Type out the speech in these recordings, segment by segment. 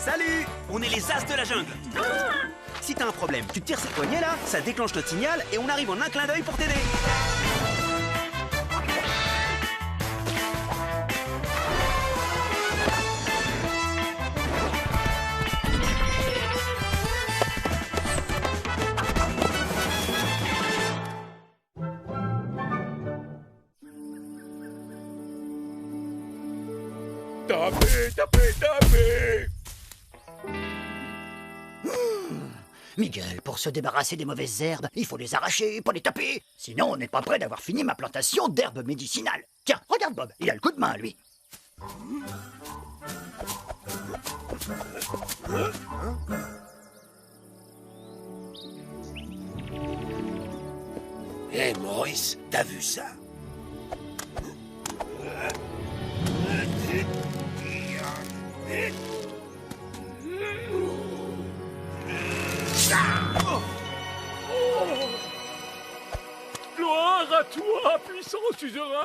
Salut! On est les As de la jungle. Si t'as un problème, tu tires ces poignets là, ça déclenche notre signal et on arrive en un clin d'œil pour t'aider. Tapez! Miguel, pour se débarrasser des mauvaises herbes, il faut les arracher, pas les taper. Sinon, on n'est pas prêt d'avoir fini ma plantation d'herbes médicinales. Tiens, regarde Bob, il a le coup de main, lui. Hé, Maurice, t'as vu ça? Gloire à toi, puissant suzerain!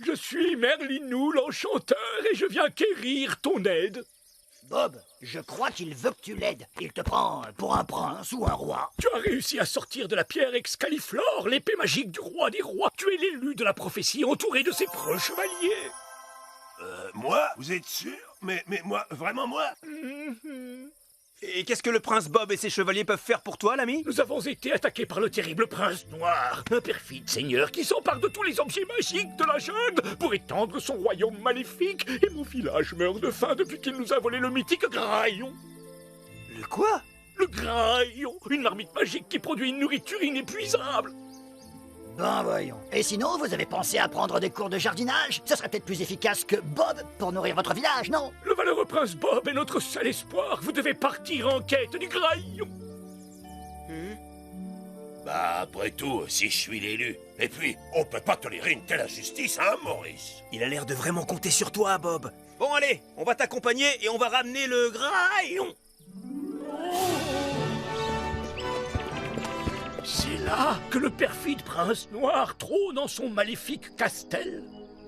Je suis Merlinou l'Enchanteur et je viens quérir ton aide. Bob, je crois qu'il veut que tu l'aides. Il te prend pour un prince ou un roi. Tu as réussi à sortir de la pierre Excaliflor, l'épée magique du roi des rois. Tu es l'élu de la prophétie entouré de ses proches chevaliers. Moi? Vous êtes sûr? Mais moi, vraiment moi? Et qu'est-ce que le prince Bob et ses chevaliers peuvent faire pour toi, l'ami? Nous avons été attaqués par le terrible prince noir, un perfide seigneur qui s'empare de tous les objets magiques de la jungle pour étendre son royaume maléfique. Et mon village meurt de faim depuis qu'il nous a volé le mythique graillon. Le quoi? Le graillon, une marmite magique qui produit une nourriture inépuisable. Ben voyons. Et sinon, vous avez pensé à prendre des cours de jardinage? Ce serait peut-être plus efficace que Bob pour nourrir votre village, non? Le valeureux prince Bob est notre seul espoir. Vous devez partir en quête du graillon. Bah, après tout, si je suis l'élu. Et puis, on peut pas tolérer une telle injustice, hein, Maurice? Il a l'air de vraiment compter sur toi, Bob. Bon, allez, on va t'accompagner et on va ramener le graillon. C'est là que le perfide prince noir trône dans son maléfique castel.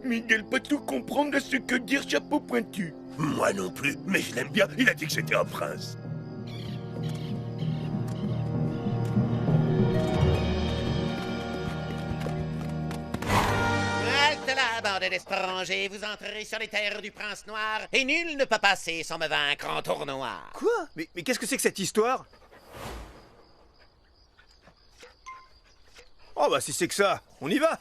Miguel peut tout comprendre de ce que dire Chapeau Pointu. Moi non plus, mais je l'aime bien. Il a dit que c'était un prince. Halte là, bande d'étrangers, vous entrez sur les terres du prince noir, et nul ne peut passer sans me vaincre en tournoi. Quoi? Mais qu'est-ce que c'est que cette histoire? Oh bah si c'est que ça, on y va.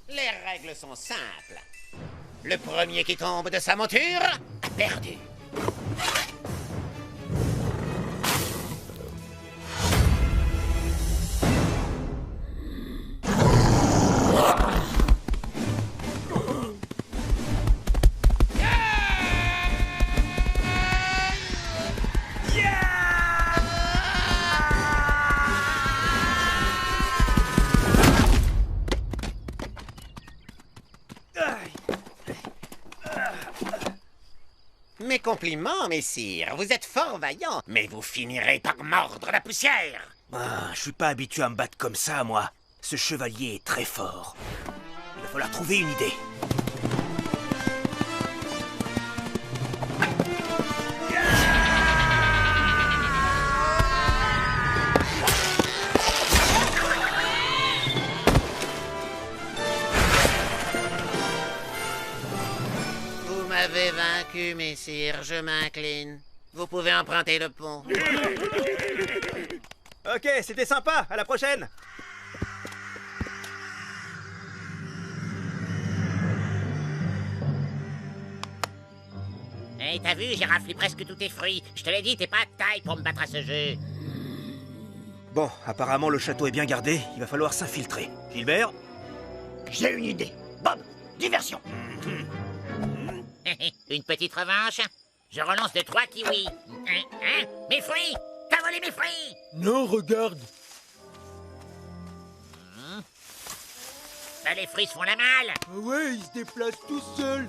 Les règles sont simples. Le premier qui tombe de sa monture a perdu. Mes compliments, messire. Vous êtes fort vaillant, mais vous finirez par mordre la poussière. Ah, je suis pas habitué à me battre comme ça, moi. Ce chevalier est très fort. Il va falloir trouver une idée. Vous m'avez vaincu, messire. Je m'incline. Vous pouvez emprunter le pont. Ok, c'était sympa, à la prochaine. Hey, t'as vu, j'ai raflé presque tous tes fruits. Je te l'ai dit, t'es pas de taille pour me battre à ce jeu. Bon, apparemment le château est bien gardé, il va falloir s'infiltrer. Gilbert? J'ai une idée. Bob, diversion. Une petite revanche? Je relance de 3 kiwis. Mes fruits! T'as volé mes fruits! Non, regarde. Ben, les fruits se font la malle. Ah ouais, il se déplace tout seul.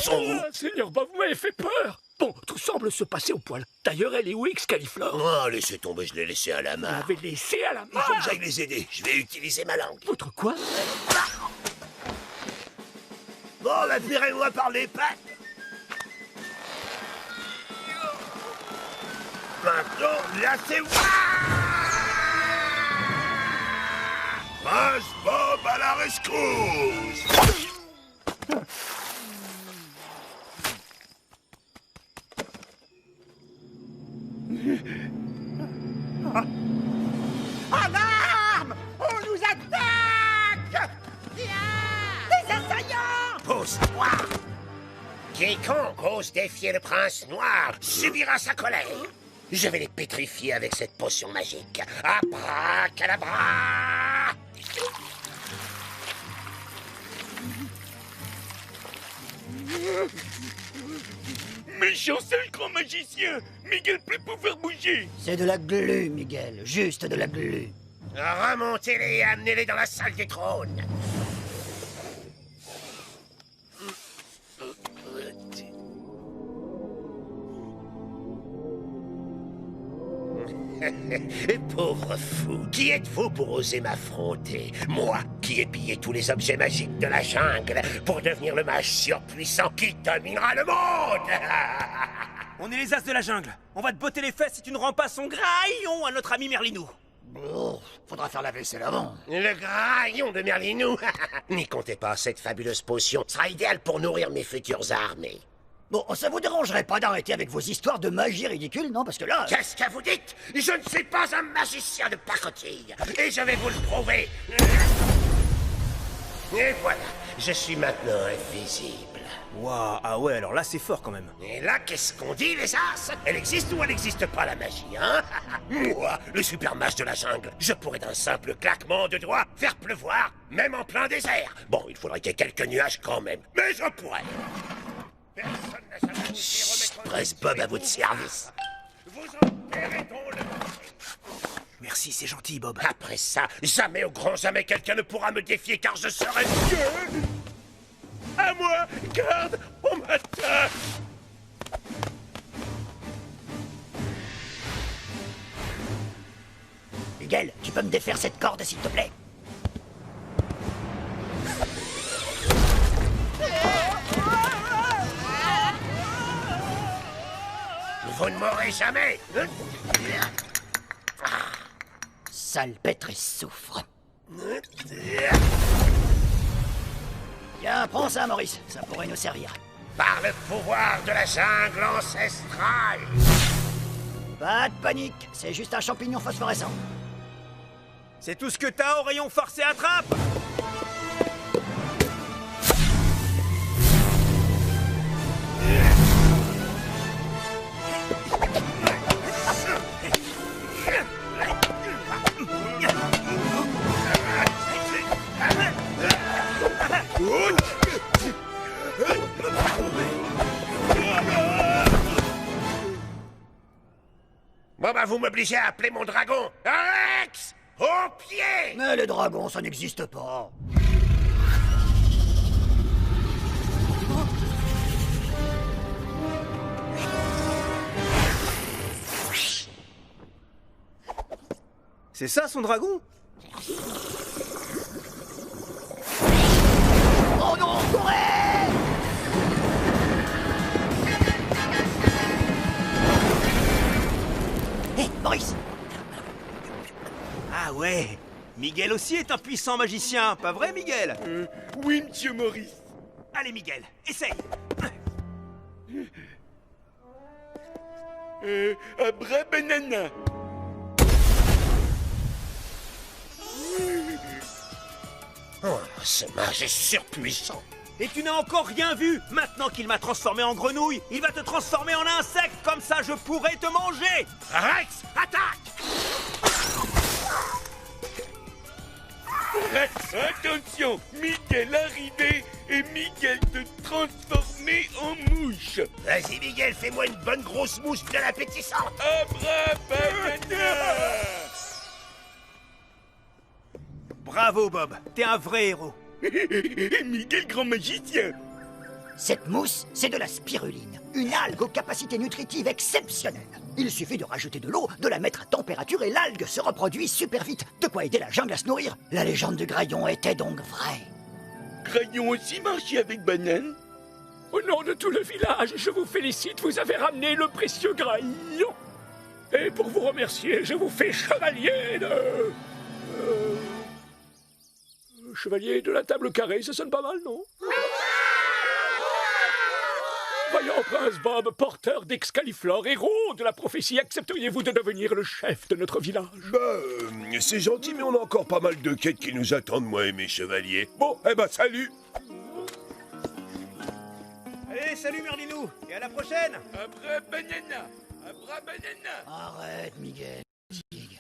sont où? Ah, Seigneur Bob, vous m'avez fait peur. Bon, tout semble se passer au poil. D'ailleurs, elle est où, Excaliflor? Oh, laissez tomber, je l'ai laissé à la Vous main. l'avez laissé à la Il faut main. que j'aille les aider. Je vais utiliser ma langue. Votre quoi? Bon, bah, tirez-moi par les pattes. Maintenant, laissez-moi. Prince Bob à la rescousse. Alarme! On nous attaque! Des assaillants! Pose-toi. Quiconque ose défier le prince noir subira sa colère. Je vais les pétrifier avec cette potion magique. Abracadabra! Méchant sale grand magicien. Miguel peut pouvoir bouger. C'est de la glu, Miguel, juste de la glu. Remontez-les et amenez-les dans la salle des trônes. Pauvre fou, qui êtes-vous pour oser m'affronter? Moi, qui ai pillé tous les objets magiques de la jungle pour devenir le mage surpuissant qui dominera le monde. On est les as de la jungle. On va te botter les fesses si tu ne rends pas son graillon à notre ami Merlinou. Oh, faudra faire la vaisselle avant. Le graillon de Merlinou. N'y comptez pas, cette fabuleuse potion sera idéale pour nourrir mes futures armées. Bon, ça vous dérangerait pas d'arrêter avec vos histoires de magie ridicules, non? Parce que là... Qu'est-ce que vous dites? Je ne suis pas un magicien de pacotille, et je vais vous le prouver. Et voilà, je suis maintenant invisible. Waouh, ah ouais, alors là c'est fort quand même. Et là, qu'est-ce qu'on dit, les as? Elle existe ou elle n'existe pas, la magie, hein? Moi, le super mage de la jungle, je pourrais d'un simple claquement de doigts faire pleuvoir, même en plein désert. Bon, il faudrait qu'il y ait quelques nuages quand même, mais je pourrais. Personne n'a jamais osé remettre en Prince Bob à votre service. Vous en paierez donc le prix. Merci, c'est gentil, Bob. Après ça, jamais au grand jamais quelqu'un ne pourra me défier car je serai Dieu. À moi, garde, on m'attaque. Miguel, tu peux me défaire cette corde, s'il te plaît? Vous ne m'aurez jamais. Salpêtre et soufre. Tiens, prends ça, Maurice. Ça pourrait nous servir. Par le pouvoir de la jungle ancestrale. Pas de panique, c'est juste un champignon phosphorescent. C'est tout ce que t'as au rayon forcé attrape. Bon bah vous m'obligez à appeler mon dragon. Rex, au pied. Mais les dragons, ça n'existe pas. C'est ça son dragon? Oh non, courez! Hé, Maurice! Ah ouais, Miguel aussi est un puissant magicien, pas vrai Miguel? Oui, monsieur Maurice. Allez Miguel, essaye. Abra banana. Oh, ce mage est surpuissant. Et tu n'as encore rien vu. Maintenant qu'il m'a transformé en grenouille, il va te transformer en insecte, comme ça je pourrai te manger. Rex, attaque. Rex, attention, Miguel arrivé et Miguel te transformer en mouche. Vas-y Miguel, fais-moi une bonne grosse mouche bien appétissante. Abra banana. Bravo Bob, t'es un vrai héros. Miguel grand magicien. Cette mousse, c'est de la spiruline, une algue aux capacités nutritives exceptionnelles. Il suffit de rajouter de l'eau, de la mettre à température et l'algue se reproduit super vite. De quoi aider la jungle à se nourrir. La légende de Graillon était donc vraie. Crayon aussi marché avec banane. Au nom de tout le village, je vous félicite, vous avez ramené le précieux Graillon. Et pour vous remercier, je vous fais chevalier de... chevalier de la table carrée, ça sonne pas mal, non? Voyons, Prince Bob, porteur d'Excaliflore, héros de la prophétie, accepteriez-vous de devenir le chef de notre village? C'est gentil, mais on a encore pas mal de quêtes qui nous attendent, moi et mes chevaliers. Bon, eh ben, salut! Allez, salut Merlinou, et à la prochaine. Abra banana. Abra banana. Arrête, Miguel. Fatigue.